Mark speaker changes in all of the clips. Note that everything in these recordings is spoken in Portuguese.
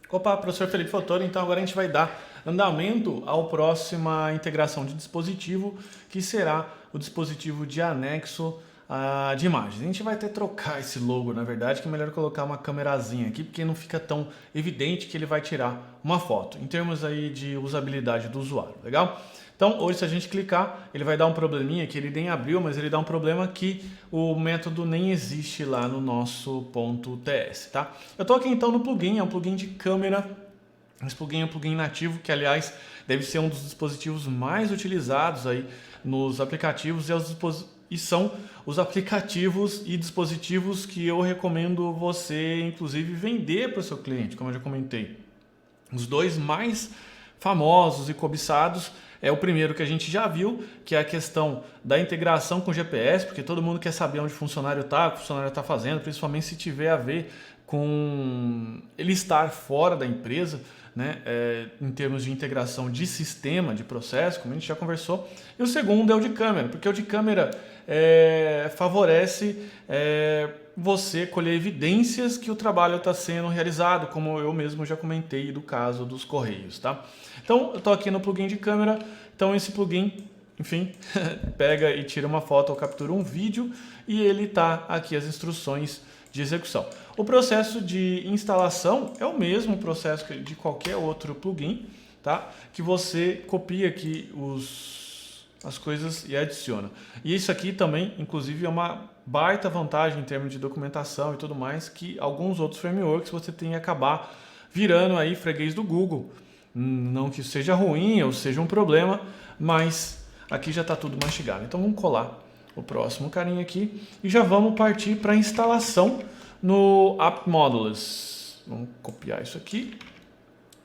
Speaker 1: Opa, professor Felipe Fotori, então agora a gente vai dar andamento à próxima integração de dispositivo, que será o dispositivo de anexo de imagens. A gente vai até trocar esse logo, na verdade, que é melhor colocar uma câmerazinha aqui, porque não fica tão evidente que ele vai tirar uma foto, em termos aí de usabilidade do usuário, legal? Então, hoje se a gente clicar, ele vai dar um probleminha que ele nem abriu, mas ele dá um problema que o método nem existe lá no nosso .ts, tá? Eu tô aqui então no plugin, é um plugin de câmera. Esse plugin é um plugin nativo, que aliás deve ser um dos dispositivos mais utilizados aí nos aplicativos e são os aplicativos e dispositivos que eu recomendo você, inclusive, vender para o seu cliente, como eu já comentei. Os dois mais famosos e cobiçados é o primeiro que a gente já viu, que é a questão da integração com GPS, porque todo mundo quer saber onde o funcionário está, o que o funcionário está fazendo, principalmente se tiver a ver com ele estar fora da empresa, né, em termos de integração de sistema, de processo, como a gente já conversou. E o segundo é o de câmera, porque o de câmera favorece você colher evidências que o trabalho está sendo realizado, como eu mesmo já comentei do caso dos Correios, tá? Então, eu estou aqui no plugin de câmera, então esse plugin, enfim, pega e tira uma foto ou captura um vídeo e ele está aqui as instruções de execução. O processo de instalação é o mesmo processo de qualquer outro plugin, tá? Que você copia aqui as coisas e adiciona. E isso aqui também, inclusive, é uma baita vantagem em termos de documentação e tudo mais, que alguns outros frameworks você tem que acabar virando aí freguês do Google. Não que isso seja ruim ou seja um problema, mas aqui já está tudo mastigado. Então vamos colar o próximo carinha aqui e já vamos partir para a instalação no App Modules. Vamos copiar isso aqui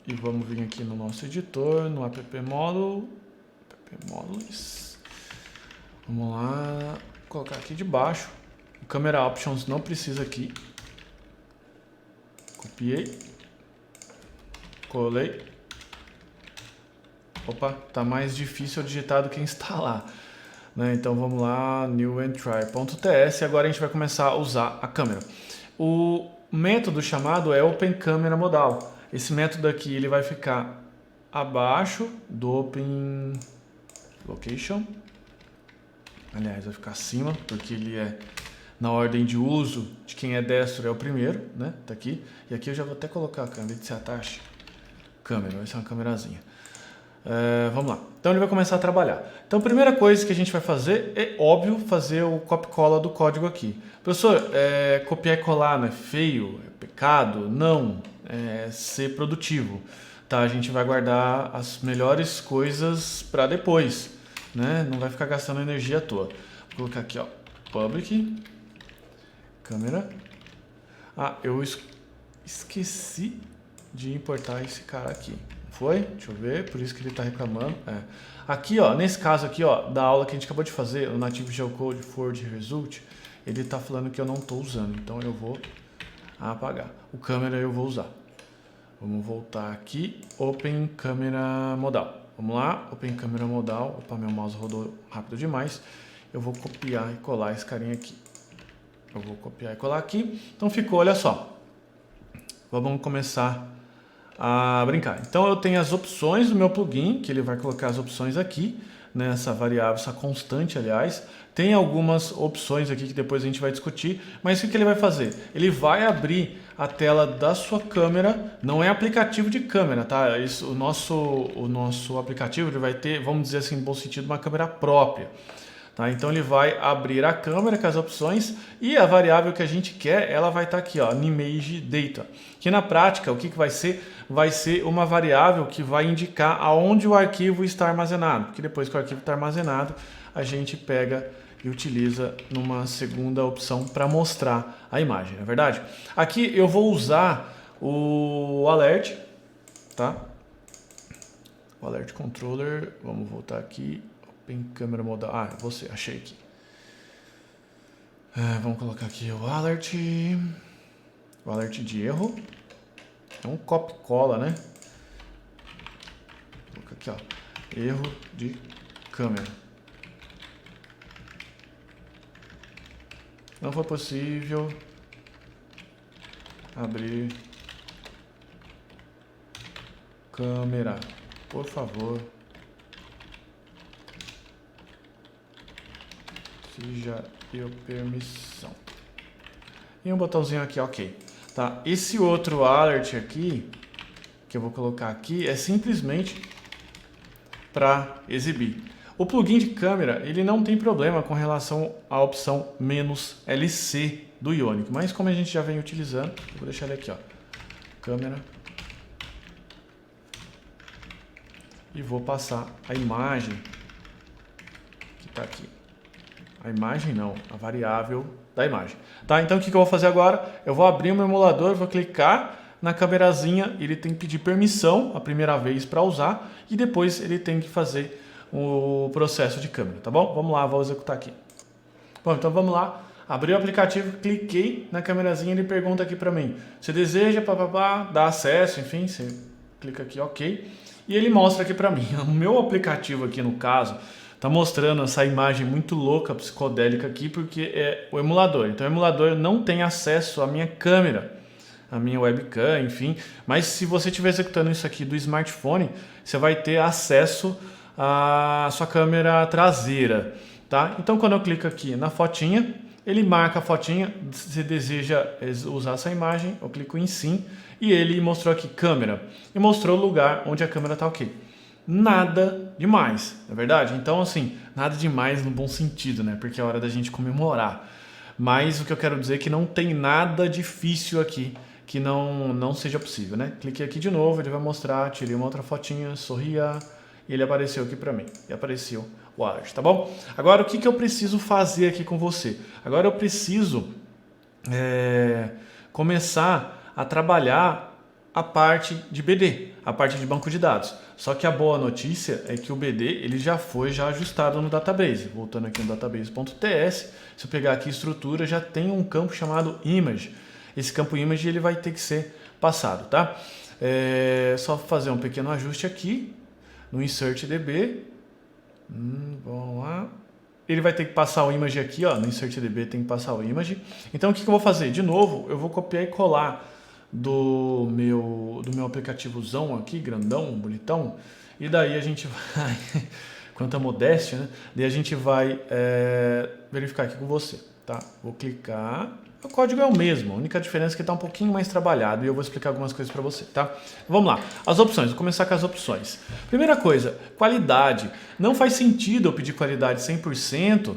Speaker 1: e vamos vir aqui no nosso editor, no App Modules. Vamos lá, colocar aqui debaixo. O Camera Options não precisa aqui. Copiei, colei. Opa, tá mais difícil eu digitar do que instalar, né? Então vamos lá, new and try.ts. Agora a gente vai começar a usar a câmera. O método chamado é Open Camera Modal. Esse método aqui ele vai ficar abaixo do Open Location. Aliás, vai ficar acima, porque ele é na ordem de uso de quem é destro, é o primeiro, né? Tá aqui. E aqui eu já vou até colocar a câmera de Satashi. Câmera, vai ser uma câmerazinha. Vamos lá. Então ele vai começar a trabalhar. Então a primeira coisa que a gente vai fazer é, óbvio, fazer o copy-cola do código aqui. Professor, copiar e colar não é feio? É pecado? Não. É ser produtivo. Tá? A gente vai guardar as melhores coisas para depois, né? Não vai ficar gastando energia à toa. Vou colocar aqui, ó, public, câmera. Ah, eu esqueci de importar esse cara aqui. Foi? Deixa eu ver, por isso que ele está reclamando. Aqui, ó, nesse caso aqui, ó, da aula que a gente acabou de fazer, o Native Geocode for the Result, ele está falando que eu não estou usando, então eu vou apagar. O câmera eu vou usar. Vamos voltar aqui, Open Camera Modal. Vamos lá, Open Camera Modal. Opa, meu mouse rodou rápido demais. Eu vou copiar e colar esse carinha aqui. Eu vou copiar e colar aqui. Então ficou, olha só. Vamos começar a brincar. Então eu tenho as opções do meu plugin, que ele vai colocar as opções aqui, nessa variável, essa constante, aliás. Tem algumas opções aqui que depois a gente vai discutir, mas o que ele vai fazer? Ele vai abrir a tela da sua câmera, não é aplicativo de câmera, tá? Isso, o nosso aplicativo ele vai ter, vamos dizer assim, no bom sentido, uma câmera própria. Tá? Então ele vai abrir a câmera com as opções e a variável que a gente quer, ela vai estar aqui, ó, Image Data. Que na prática, o que vai ser? Vai ser uma variável que vai indicar aonde o arquivo está armazenado. Porque depois que o arquivo está armazenado, a gente pega e utiliza numa segunda opção para mostrar a imagem, não é verdade? Aqui eu vou usar o Alert, tá? O Alert Controller, vamos voltar aqui. Open Camera Modal. Ah, você, achei aqui. Vamos colocar aqui o alert de erro. É um copy-cola, né? Vou colocar aqui, ó, erro de câmera. Não foi possível abrir câmera, por favor. Se já deu permissão. E um botãozinho aqui, ok. Tá? Esse outro alert aqui, que eu vou colocar aqui, é simplesmente para exibir. O plugin de câmera, ele não tem problema com relação à opção "-LC" do Ionic, mas como a gente já vem utilizando, eu vou deixar ele aqui, ó, câmera, e vou passar a imagem que está aqui. A imagem não, a variável da imagem. Tá? Então o que eu vou fazer agora? Eu vou abrir o meu emulador, vou clicar na câmerazinha, ele tem que pedir permissão a primeira vez para usar e depois ele tem que fazer o processo de câmera, tá bom? Vamos lá, vou executar aqui. Bom, então vamos lá. Abri o aplicativo, cliquei na câmerazinha, ele pergunta aqui para mim: você deseja, papapá, dar acesso, enfim, você clica aqui, ok. E ele mostra aqui para mim. O meu aplicativo aqui, no caso, tá mostrando essa imagem muito louca, psicodélica aqui, porque é o emulador. Então o emulador não tem acesso à minha câmera, a minha webcam, enfim. Mas se você estiver executando isso aqui do smartphone, você vai ter acesso à sua câmera traseira, tá? Então quando eu clico aqui na fotinha, ele marca a fotinha, se deseja usar essa imagem, eu clico em sim, e ele mostrou aqui câmera, e mostrou o lugar onde a câmera está ok. Nada demais, não é verdade? Então assim, nada demais no bom sentido, né? Porque é hora da gente comemorar. Mas o que eu quero dizer é que não tem nada difícil aqui que não seja possível, né? Cliquei aqui de novo, ele vai mostrar, tirei uma outra fotinha, sorria, e ele apareceu aqui para mim, e apareceu o alert, tá bom? Agora o que eu preciso fazer aqui com você? Agora eu preciso começar a trabalhar a parte de BD, a parte de banco de dados. Só que a boa notícia é que o BD ele já foi ajustado no database. Voltando aqui no database.ts, se eu pegar aqui estrutura, já tem um campo chamado image. Esse campo image ele vai ter que ser passado, tá? Só fazer um pequeno ajuste aqui no insert db. Vamos lá. Ele vai ter que passar o image aqui, ó, no insert db tem que passar o image. Então o que eu vou fazer? De novo, eu vou copiar e colar do meu aplicativozão aqui, grandão, bonitão, e daí a gente vai, quanta modéstia, né? Daí a gente vai verificar aqui com você, tá? Vou clicar, o código é o mesmo, a única diferença é que está um pouquinho mais trabalhado e eu vou explicar algumas coisas para você, tá? Vamos lá, as opções, vou começar com as opções. Primeira coisa, qualidade. Não faz sentido eu pedir qualidade 100%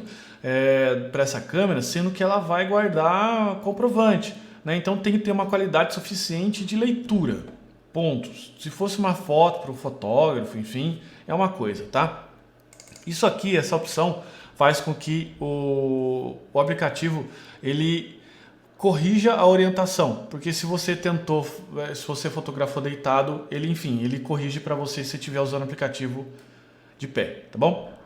Speaker 1: para essa câmera, sendo que ela vai guardar comprovante. Então tem que ter uma qualidade suficiente de leitura, pontos. Se fosse uma foto para o fotógrafo, enfim, é uma coisa, tá? Isso aqui, essa opção, faz com que o aplicativo ele corrija a orientação, porque se você fotografou deitado, ele corrige para você se estiver usando o aplicativo de pé, tá bom?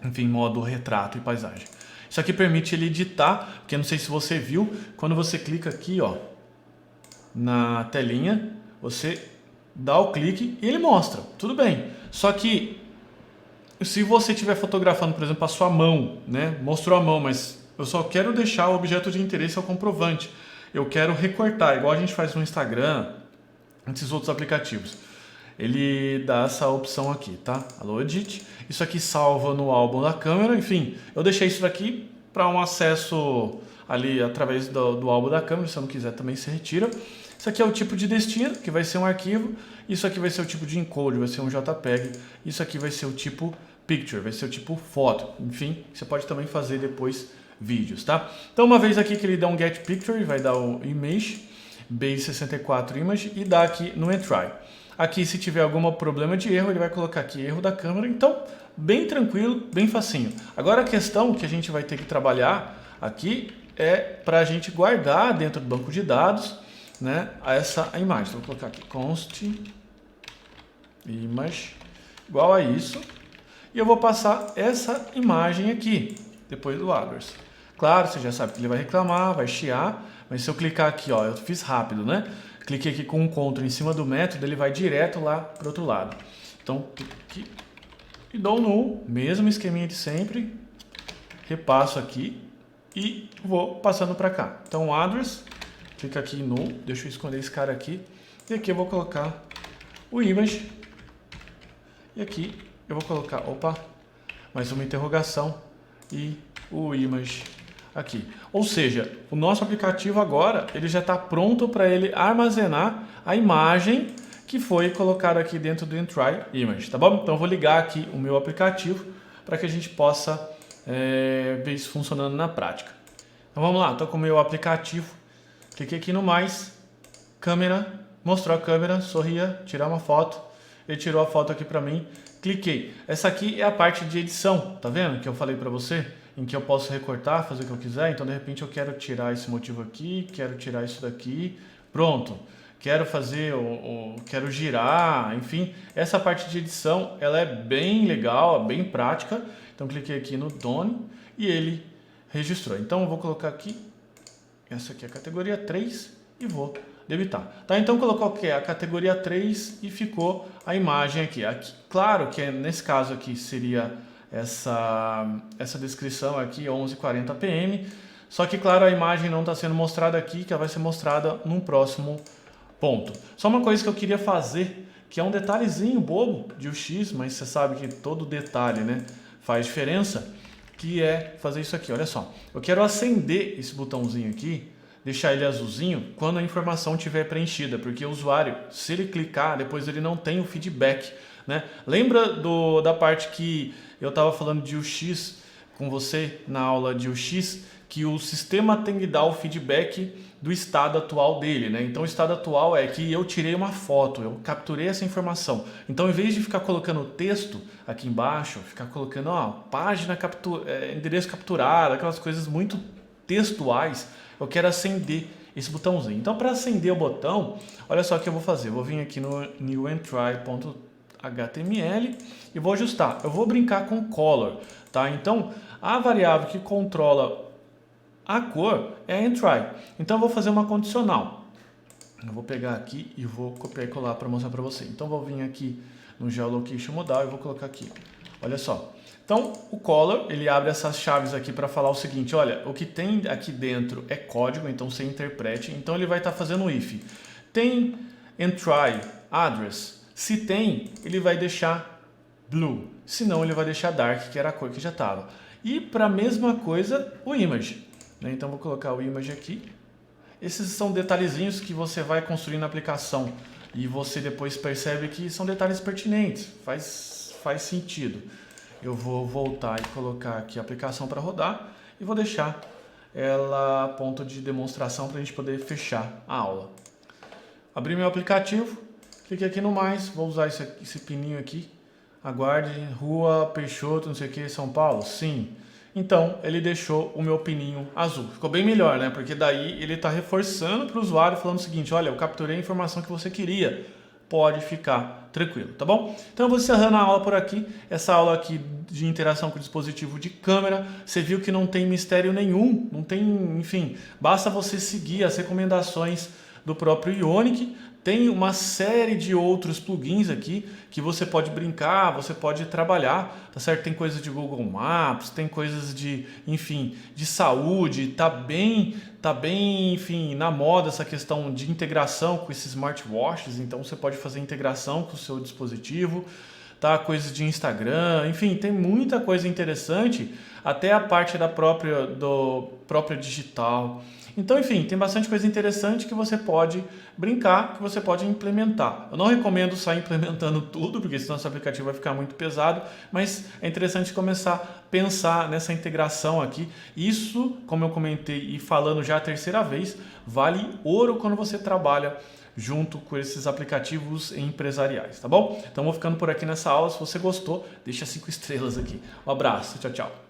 Speaker 1: Enfim, modo retrato e paisagem. Isso aqui permite ele editar, porque não sei se você viu, quando você clica aqui, ó, na telinha, você dá o clique e ele mostra, tudo bem. Só que se você estiver fotografando, por exemplo, a sua mão, né, mostrou a mão, mas eu só quero deixar o objeto de interesse ao comprovante. Eu quero recortar, igual a gente faz no Instagram, esses outros aplicativos. Ele dá essa opção aqui, tá? Alô, Edit. Isso aqui salva no álbum da câmera. Enfim, eu deixei isso daqui para um acesso ali através do álbum da câmera. Se eu não quiser também se retira. Isso aqui é o tipo de destino, que vai ser um arquivo. Isso aqui vai ser o tipo de encode, vai ser um JPEG. Isso aqui vai ser o tipo Picture, vai ser o tipo foto. Enfim, você pode também fazer depois vídeos, tá? Então uma vez aqui que ele dá um Get Picture, vai dar o Image, Base64 Image e dá aqui no Entry. Aqui, se tiver algum problema de erro, ele vai colocar aqui erro da câmera. Então, bem tranquilo, bem facinho. Agora, a questão que a gente vai ter que trabalhar aqui é para a gente guardar dentro do banco de dados, né, essa imagem. Então, vou colocar aqui const image igual a isso. E eu vou passar essa imagem aqui, depois do address. Claro, você já sabe que ele vai reclamar, vai chiar, mas se eu clicar aqui, ó, eu fiz rápido, né? Cliquei aqui com um Ctrl em cima do método, ele vai direto lá para o outro lado. Então, aqui, e dou um null, mesmo esqueminha de sempre, repasso aqui e vou passando para cá. Então, address, clica aqui em null, deixa eu esconder esse cara aqui, e aqui eu vou colocar o image, e aqui eu vou colocar, mais uma interrogação e o image aqui. Ou seja, o nosso aplicativo agora ele já está pronto para ele armazenar a imagem que foi colocada aqui dentro do Entry Image, tá bom? Então eu vou ligar aqui o meu aplicativo para que a gente possa ver isso funcionando na prática. Então vamos lá, estou com o meu aplicativo, cliquei aqui no mais, câmera, mostrou a câmera, sorria, tirar uma foto, ele tirou a foto aqui para mim, cliquei. Essa aqui é a parte de edição, tá vendo? Que eu falei para você, em que eu posso recortar, fazer o que eu quiser. Então de repente eu quero tirar esse motivo aqui, quero tirar isso daqui, pronto. Quero fazer, quero girar, enfim. Essa parte de edição, ela é bem legal, bem prática. Então cliquei aqui no Done e ele registrou. Então eu vou colocar aqui, essa aqui é a categoria 3 e vou debitar. Tá, então colocou aqui a categoria 3 e ficou a imagem aqui. Claro que nesse caso aqui seria essa descrição aqui, 11:40 p.m. Só que claro, a imagem não está sendo mostrada aqui, que ela vai ser mostrada num próximo ponto. Só uma coisa que eu queria fazer, que é um detalhezinho bobo de UX, mas você sabe que todo detalhe, né, faz diferença, que é fazer isso aqui. Olha só, eu quero acender esse botãozinho aqui, deixar ele azulzinho quando a informação estiver preenchida, porque o usuário, se ele clicar, depois ele não tem o feedback, né? Lembra da parte que eu estava falando de UX com você na aula de UX, que o sistema tem que dar o feedback do estado atual dele, né? Então o estado atual é que eu tirei uma foto, eu capturei essa informação. Então, em vez de ficar colocando texto aqui embaixo, ficar colocando página endereço capturado, aquelas coisas muito textuais, eu quero acender esse botãozinho. Então, para acender o botão, olha só o que eu vou fazer. Eu vou vir aqui no newentry.html e vou ajustar. Eu vou brincar com color, tá? Então, a variável que controla a cor é a entry. Então, eu vou fazer uma condicional. Eu vou pegar aqui e vou copiar e colar para mostrar para você. Então, eu vou vir aqui no geolocation modal e vou colocar aqui. Olha só. Então, o color, ele abre essas chaves aqui para falar o seguinte, olha, o que tem aqui dentro é código, então você interprete. Então, ele vai estar fazendo if. Tem entry address? Se tem, ele vai deixar blue. Se não, ele vai deixar dark, que era a cor que já estava. E para a mesma coisa, o image. Então, vou colocar o image aqui. Esses são detalhezinhos que você vai construir na aplicação e você depois percebe que são detalhes pertinentes, faz sentido. Eu vou voltar e colocar aqui a aplicação para rodar e vou deixar ela a ponto de demonstração para a gente poder fechar a aula. Abri meu aplicativo, cliquei aqui no mais, vou usar esse pininho aqui, aguarde, Rua Peixoto, não sei o que, São Paulo? Sim. Então, ele deixou o meu pininho azul. Ficou bem melhor, né? Porque daí ele está reforçando para o usuário, falando o seguinte, olha, eu capturei a informação que você queria. Pode ficar tranquilo, tá bom? Então, eu vou encerrando a aula por aqui. Essa aula aqui de interação com o dispositivo de câmera. Você viu que não tem mistério nenhum, não tem, enfim. Basta você seguir as recomendações do próprio Ionic. Tem uma série de outros plugins aqui que você pode brincar, você pode trabalhar, tá certo? Tem coisas de Google Maps, tem coisas de, enfim, de saúde, tá bem, enfim, na moda essa questão de integração com esses smartwatches, então você pode fazer integração com o seu dispositivo, tá? Coisas de Instagram, enfim, tem muita coisa interessante, até a parte da própria digital. Então, enfim, tem bastante coisa interessante que você pode brincar, que você pode implementar. Eu não recomendo sair implementando tudo, porque senão esse aplicativo vai ficar muito pesado, mas é interessante começar a pensar nessa integração aqui. Isso, como eu comentei e falando já a terceira vez, vale ouro quando você trabalha junto com esses aplicativos empresariais, tá bom? Então, vou ficando por aqui nessa aula. Se você gostou, deixa 5 estrelas aqui. Um abraço, tchau, tchau.